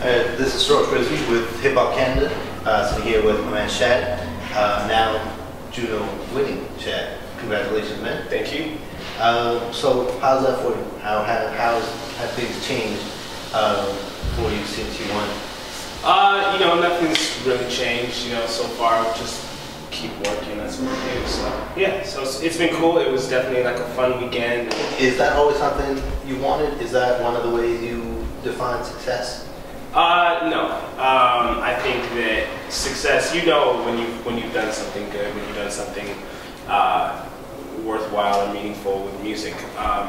This is Sarosh with Hip Hop Canada. Sitting here with my man Shad, now Juno winning Shad. Congratulations, man. Thank you. So how's that for you? How have things changed for you since you won? Nothing's really changed. So far, just keep working. That's what I do. So yeah, so it's been cool. It was definitely like a fun weekend. Is that always something you wanted? Is that one of the ways you define success? No. I think that success, when you've done something good, when you've done something worthwhile and meaningful with music.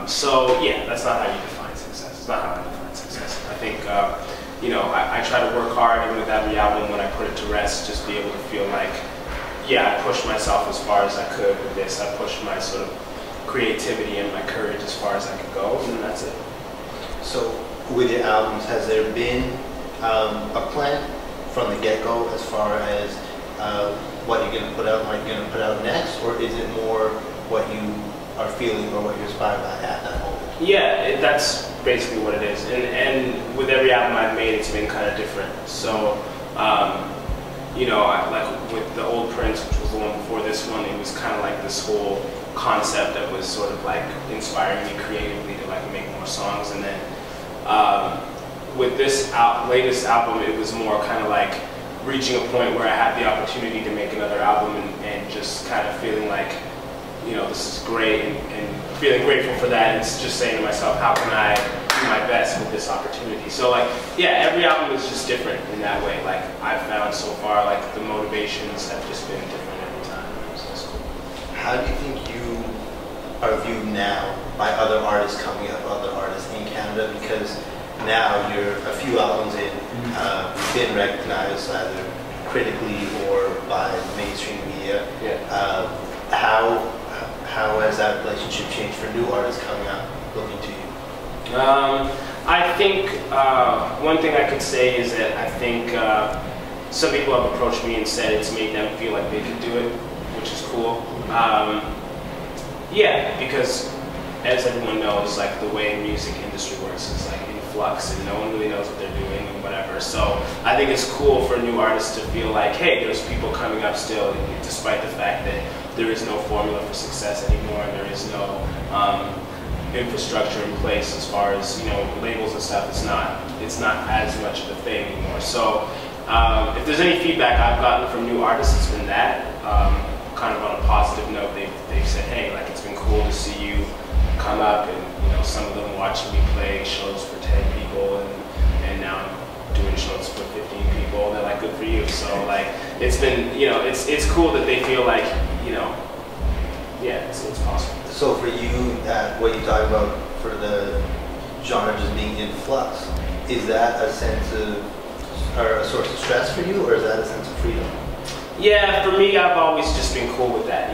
So yeah, that's not how you define success. It's not how I define success. I think I try to work hard, and with every album, when I put it to rest, just be able to feel like, yeah, I pushed myself as far as I could with this. I pushed my sort of creativity and my courage as far as I could go, and that's it. So with your albums, has there been a plan from the get-go as far as what you're going to put out, what you're going to put out next, or is it more what you are feeling or what you're inspired by at that moment? Yeah, that's basically what it is. And with every album I've made, it's been kind of different. So, like with the Old Prince, which was the one before this one, it was kind of like this whole concept that was sort of like inspiring me creatively to like make more songs. And then with this latest album, it was more kind of like reaching a point where I had the opportunity to make another album and just kind of feeling like, this is great and feeling grateful for that, and it's just saying to myself, how can I do my best with this opportunity? So like, yeah, every album is just different in that way. Like I've found so far, like the motivations have just been different every time. So that's cool. How do you think you are viewed now by other artists coming up, other artists in Canada? Because now you're a few albums in, you've been recognized either critically or by mainstream media. Yeah. How has that relationship changed for new artists coming up, looking to you? I think one thing I could say is that I think some people have approached me and said it's made them feel like they could do it, which is cool. Yeah, because as everyone knows, like the way music industry works is like in flux, and no one really knows what they're doing and whatever. So I think it's cool for new artists to feel like, hey, there's people coming up still, despite the fact that there is no formula for success anymore, and there is no infrastructure in place as far as labels and stuff. It's not as much of a thing anymore. So if there's any feedback I've gotten from new artists, it's been that kind of on a positive note. They've said, hey, like it's been cool to see you come up, and some of them watching me play shows for 10 people, and now I'm doing shows for 15 people. They're like, good for you. So like it's been it's cool that they feel like yeah, it's possible. So for you, what you talk about for the genre just being in flux, is that a sense of, or a source of stress for you, or is that a sense of freedom? Yeah, for me, I've always just been cool with that,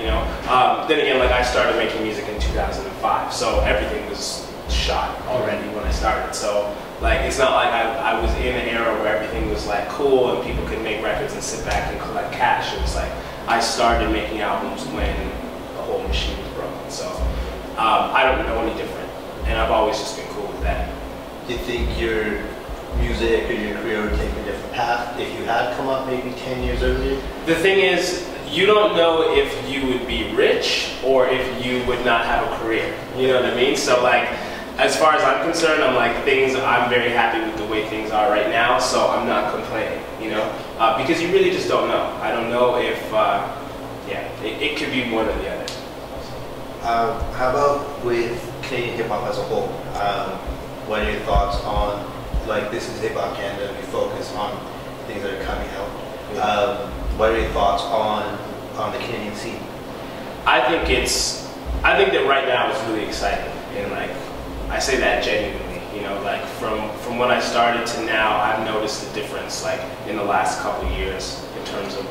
Then again, like I started making music in 2005, so everything was shot already when I started. So like, it's not like I was in an era where everything was like cool and people could make records and sit back and collect cash. It was like, I started making albums when the whole machine was broken. So I don't know any different, and I've always just been cool with that. Do you think your music or your career would take a different path if you had come up maybe 10 years earlier? The thing is, you don't know if you would be rich or if you would not have a career. You know what I mean? So like, as far as I'm concerned, I'm very happy with the way things are right now, so I'm not complaining, because you really just don't know. I don't know if, it could be one or the other. How about with Canadian hip-hop as a whole? What are your thoughts on, like, this is Hip Hop Canada, we focus on things that are coming out. What are your thoughts on the Canadian scene? I think that right now it's really exciting, and like, I say that genuinely, like from when I started to now, I've noticed the difference, like in the last couple of years, in terms of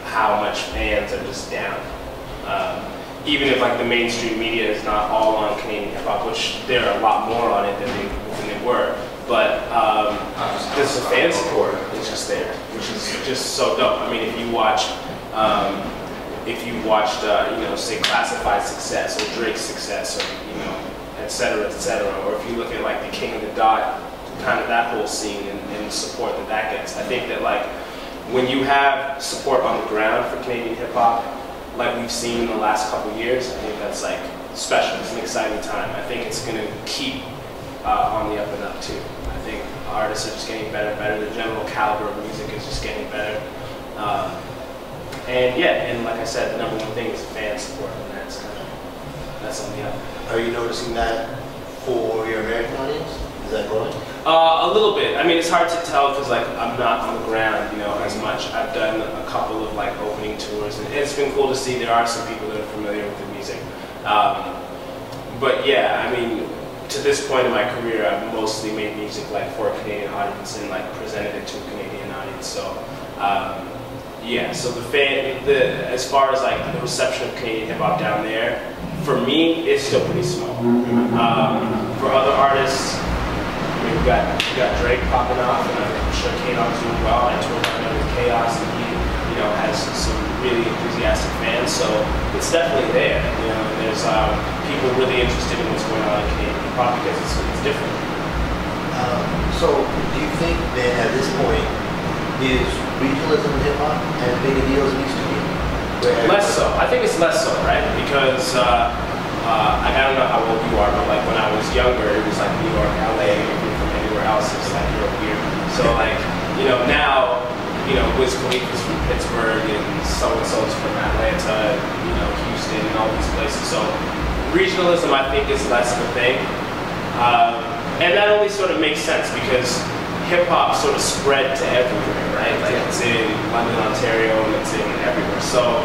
how much fans are just down. Even if like the mainstream media is not all on Canadian hip hop, which there are a lot more on it than they were, but this fan support is just there, which is just so dope. I mean, if you watched, say Classified success or Drake's success, or et cetera, or if you look at like the King of the Dot, kind of that whole scene, and and support that gets. I think that like when you have support on the ground for Canadian hip hop, like we've seen in the last couple of years, I think that's like special. It's an exciting time. I think it's going to keep on the up and up too. I think artists are just getting better and better. The general caliber of music is just getting better. And yeah, and like I said, the number one thing is fan support, and that's on the up. Are you noticing that for your American audience? Is that growing? A little bit. I mean, it's hard to tell because like I'm not on the ground, you know, as much. I've done a couple of like opening tours, and it's been cool to see there are some people that are familiar with the music. But yeah, I mean, to this point in my career, I've mostly made music like for a Canadian audience and like presented it to a Canadian audience. So yeah, so as far as like the reception of Canadian hip hop down there, for me, it's still pretty small. For other artists, I mean, we got Drake popping off, and I'm sure K-Dog's doing well. I toured down there with Chaos, and he, you know, has some really enthusiastic fans. So it's definitely there. You know, and there's people really interested in what's going on in Canadian hip hop because it's different. So do you think then at this point is regionalism in hip hop as big a deal as it used to be? Less so. I think it's less so, right? Because I don't know how old you are, but like when I was younger, it was like New York, LA, if you're from anywhere else, it's like you're weird. So like, you know, now, you know, Wiz Khalifa's from Pittsburgh and so-and-so's from Atlanta, you know, Houston and all these places. So regionalism, I think, is less of a thing. And that only sort of makes sense because hip-hop sort of spread to everywhere, right? Like it's in London, Ontario, and it's in everywhere. So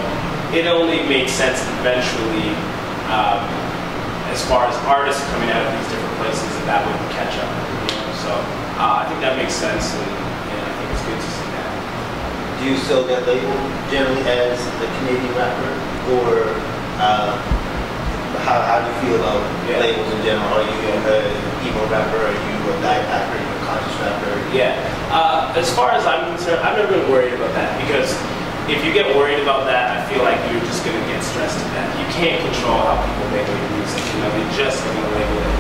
it only makes sense eventually, as far as artists coming out of these different places, that would catch up. You know? So I think that makes sense, and I think it's good to see that. Do you still get labeled generally as a Canadian rapper, or how do you feel about labels in general? Are you an emo rapper? Are you a backpacker? Are you a conscious rapper? Yeah. As far as I'm concerned, I've never been worried about that because if you get worried about that, I feel like you're just going to get stressed to death. You can't control how people label your music. You know, they're just going to label it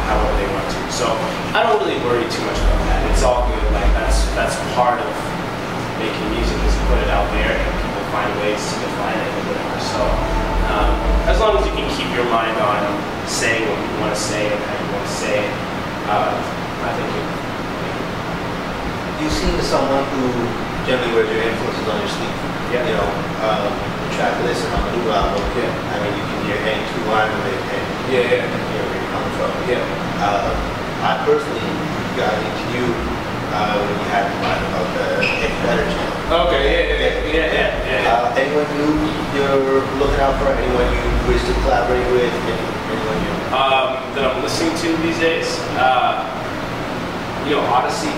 however they want to. So I don't really worry too much about that. It's all good. Like that's part of making music is put it out there and people find ways to define it or whatever. So as long as you can keep your mind on saying what you want to say and how you want to say it, I think you're. You seem as someone who generally wears your influences on your sleeve. Yeah. You know, the track list and on the new album. Yeah. I mean, you can hear any two line of it and hear where you're coming from. Yeah. I personally got into you when you had the line about the Get Better channel. Okay. Yeah. Anyone new you're looking out for? Anyone you wish to collaborate with? Anyone you? That I'm listening to these days. You know, Odyssey.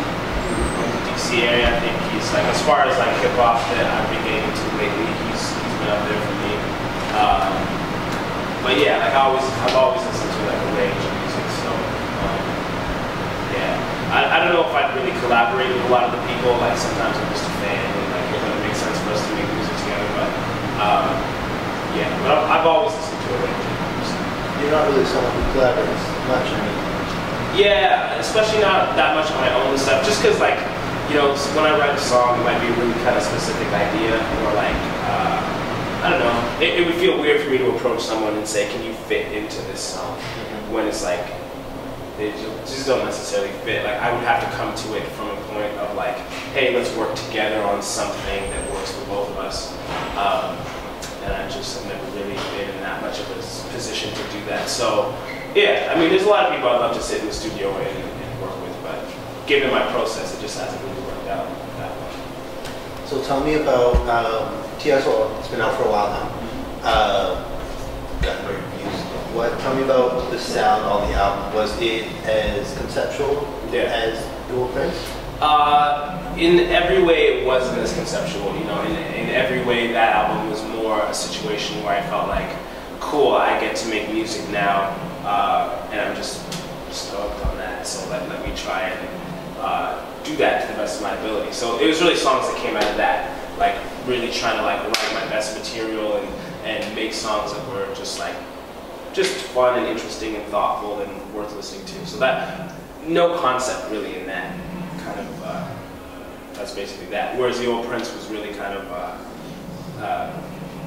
Area, I think he's like, as far as like hip hop that I've been getting into lately, he's been up there for me. But yeah, like I've always listened to like a range of music. So yeah, I don't know if I'd really collaborate with a lot of the people. Like sometimes I'm just a fan, and like it doesn't make sense for us to make music together. But yeah, but I've always listened to a range of music. You're not really someone who collaborates much, I mean. Yeah, especially not that much on my own stuff. Just because like. You know, when I write a song, it might be a really kind of specific idea, or like, I don't know. It would feel weird for me to approach someone and say, can you fit into this song? When it's like, they just don't necessarily fit. Like, I would have to come to it from a point of like, hey, let's work together on something that works for both of us. And I just have never really been in that much of a position to do that. So, yeah, I mean, there's a lot of people I'd love to sit in the studio and work with, but given my process, it just hasn't really worked out that well. So tell me about TSO. It's been out for a while now. Gotten great reviews. Tell me about the sound on the album. Was it as conceptual as Dual Prince? In every way, it wasn't as conceptual. You know, in every way, that album was more a situation where I felt like, cool, I get to make music now, and I'm just stoked on that. So let me try and do that to the best of my ability. So it was really songs that came out of that, like really trying to like write my best material and make songs that were just fun and interesting and thoughtful and worth listening to. So that no concept really in that kind of That's basically that. Whereas the old Prince was really kind of,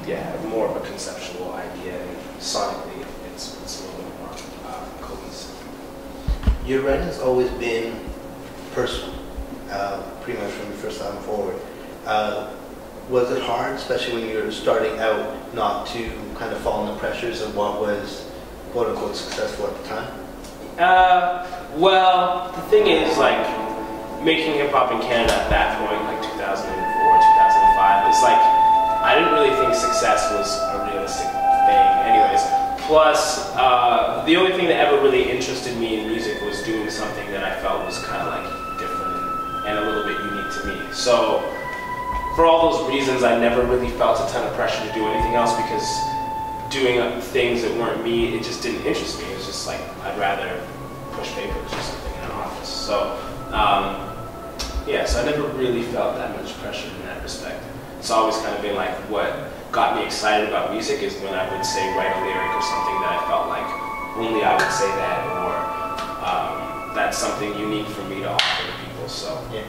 yeah, more of a conceptual idea, and sonically it's a little bit more cohesive. Your writing's always been personal, pretty much from the first time forward. Was it hard, especially when you were starting out, not to kind of fall in the pressures of what was quote-unquote successful at the time? Well, the thing is, like, making hip-hop in Canada at that point, like 2004, 2005, it's like, I didn't really think success was a realistic thing anyways. Plus, the only thing that ever really interested me in music was doing something that I felt was kind of like different and a little bit unique to me. So, for all those reasons, I never really felt a ton of pressure to do anything else, because doing things that weren't me, it just didn't interest me. It was just like, I'd rather push papers or something in an office. So, yeah, so I never really felt that much pressure in that respect. It's always kind of been like, what got me excited about music is when I would say write a lyric or something that I felt like only I would say that, or that's something unique for me to offer to people. So yeah,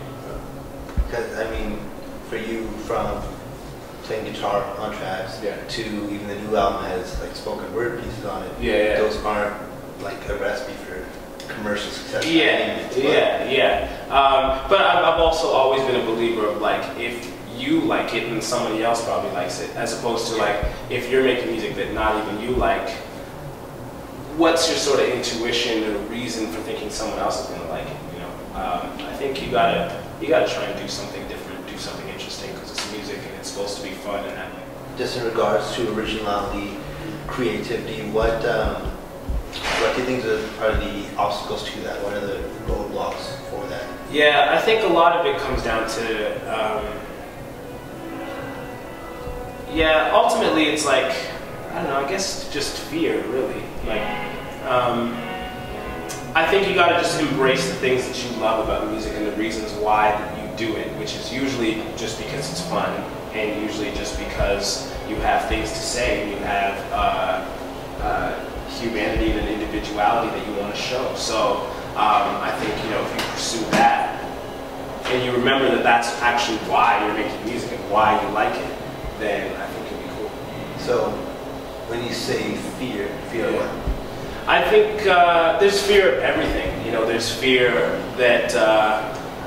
because I mean, for you, from playing guitar on tracks to even the new album has like spoken word pieces on it. Yeah. Those aren't like a recipe for commercial success. But I've also always been a believer of like, if you like it and somebody else probably likes it, as opposed to like, if you're making music that not even you like, what's your sort of intuition or reason for thinking someone else is going to like it? You know, I think you gotta try and do something different, do something interesting, because it's music and it's supposed to be fun in that way. Just in regards to originality, creativity, what do you think are the obstacles to that? What are the roadblocks for that? Yeah, I think a lot of it comes down to, yeah, ultimately it's like, I don't know, I guess just fear, really. Like, I think you gotta just embrace the things that you love about music and the reasons why you do it, which is usually just because it's fun, and usually just because you have things to say, and you have humanity and an individuality that you want to show. So I think, you know, if you pursue that, and you remember that that's actually why you're making music and why you like it, then I think it'd be cool. So when you say fear what? I think there's fear of everything. You know, there's fear that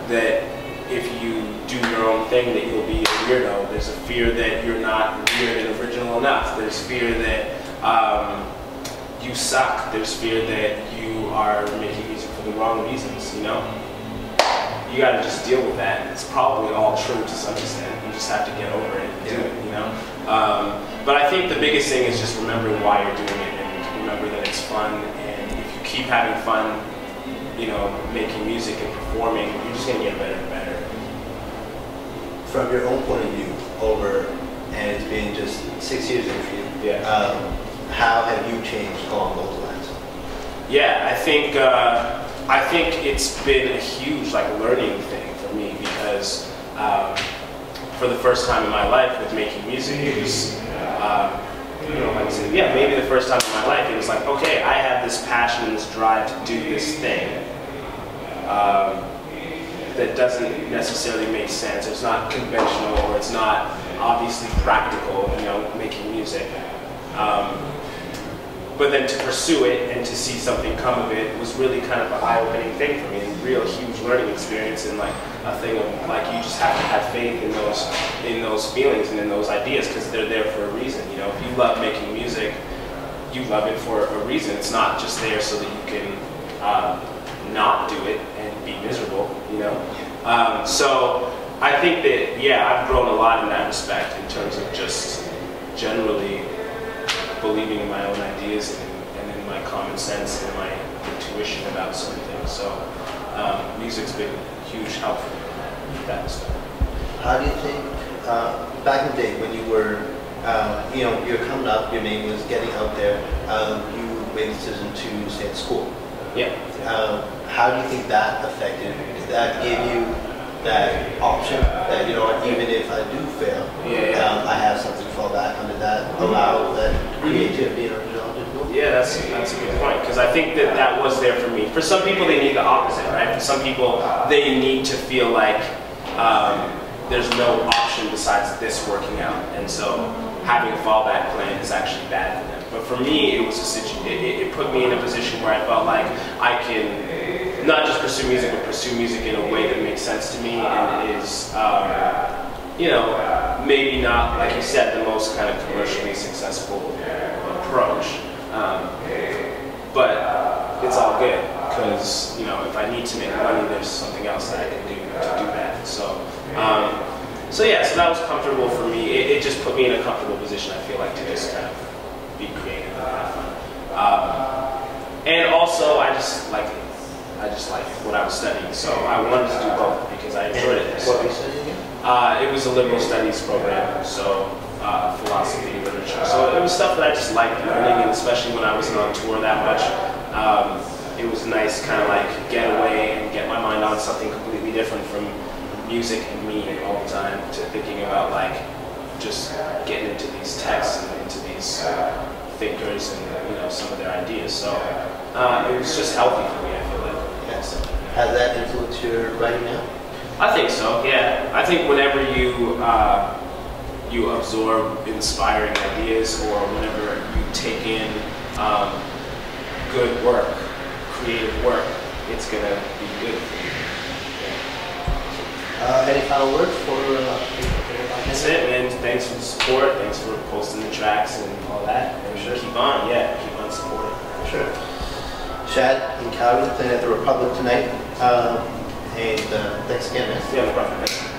that if you do your own thing that you'll be a weirdo. There's a fear that you're not weird and original enough. There's fear that you suck. There's fear that you are making music for the wrong reasons, you know? You gotta just deal with that. It's probably all true to some extent. You just have to get over it and do it, you know? But I think the biggest thing is just remembering why you're doing it, and remember that it's fun, and if you keep having fun, you know, making music and performing, you're just gonna get better and better. From your own point of view, and it's been just 6 years in for you, how have you changed along those lines? Yeah, I think it's been a huge learning thing for me, because for the first time in my life with making music, it was maybe the first time in my life it was like, okay, I have this passion and this drive to do this thing that doesn't necessarily make sense. It's not conventional, or it's not obviously practical, you know, making music. But then to pursue it and to see something come of it was really kind of an eye-opening thing for me, a real huge learning experience, and like a thing of like, you just have to have faith in those feelings and in those ideas, because they're there for a reason. You know, if you love making music, you love it for a reason. It's not just there so that you can not do it and be miserable, you know. So I think that, yeah, I've grown a lot in that respect, in terms of just generally believing in my own ideas and in my common sense and my intuition about certain things. So music's been a huge help for me in that respect. How do you think, back in the day when you were, you know, you're coming up, your name was getting out there, you made the decision to stay at school. Yeah. How do you think that affected? Did that give you that option that, you know, even if I do fail, I have something to fall back on? Did that allow that creativity and originality to go? Yeah, that's a good point, because I think that was there for me. For some people, they need the opposite, right? For some people, they need to feel like there's no option besides this working out, and so having a fallback plan is actually bad for them. But for me, it was it put me in a position where I felt like I can not just pursue music, but pursue music in a way that makes sense to me and is, you know, maybe not, like you said, the most kind of commercially successful approach. But it's all good, because, you know, if I need to make money, there's something else that I can do to do that. So yeah, so that was comfortable for me. It just put me in a comfortable position, I feel like, to just kind of be creative and have fun. And also, I just like what I was studying, so I wanted to do both because I enjoyed it. What were you studying again? It was a liberal studies program, so philosophy, literature. So it was stuff that I just liked learning, and especially when I wasn't on tour that much, it was nice kind of like get away and get my mind on something completely different from music and me all the time, to thinking about like just getting into these texts and into these thinkers and, you know, some of their ideas. So it was just healthy for me, I feel like. Yes. Has that influenced your writing now? I think so, yeah. I think whenever you absorb inspiring ideas, or whenever you take in good work, creative work, it's gonna be good for you. Any final words for That's it, man. Thanks for the support. Thanks for posting the tracks and all that. And sure. Keep on, yeah, keep on supporting. Sure. Shad in Calgary, playing at the Republic tonight. And thanks again, man. Yeah, no problem.